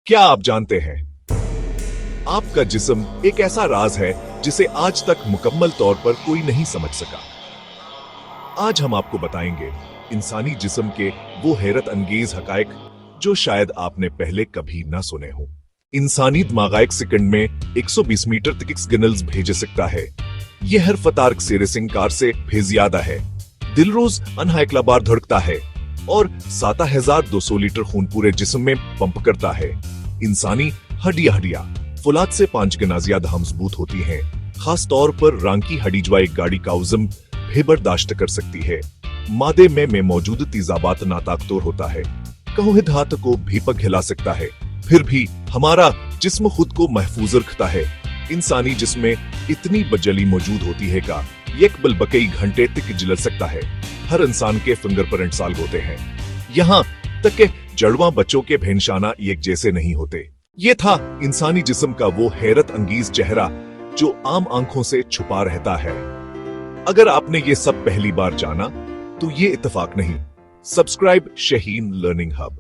क्या आप जानते हैं आपका जिस्म एक ऐसा राज है जिसे आज तक मुकम्मल तौर पर कोई नहीं समझ सका। आज हम आपको बताएंगे इंसानी जिस्म के वो हैरत अंगेज हकायक जो शायद आपने पहले कभी ना सुने हो। इंसानी दिमाग एक सेकंड में 120 मीटर तक सिग्नल्स भेज सकता है। यह हर फतार से रेसिंग कार से भी ज्यादा है। दिल रोज अनहाइकला बार धड़कता है और 7,200 लीटर खून पूरे जिस्म में पंप करता है। इंसानी हड्डियां फुलाद से 5 गुना ज्यादा मजबूत होती हैं। खास तौर पर रांग की हड्डी जो एक गाड़ी का वजन भी बर्दाश्त कर सकती है। मादे में मौजूद तेजाबात नाताकतोर होता है। कहोहिद हाथ को भी पग हिला सकता है, फिर भी हमारा जिस्म खुद को महफूज रखता है। इंसानी जिस्म में इतनी बजली मौजूद होती है का एक बल कई घंटे तक जल सकता है। हर इंसान के फिंगरप्रिंट साल होते हैं, यहाँ तक के जड़वा बच्चों के भी निशाना एक जैसे नहीं होते। ये था इंसानी जिस्म का वो हैरत अंगेज चेहरा जो आम आंखों से छुपा रहता है। अगर आपने ये सब पहली बार जाना तो ये इत्तेफाक नहीं। Subscribe Shaheen learning hub.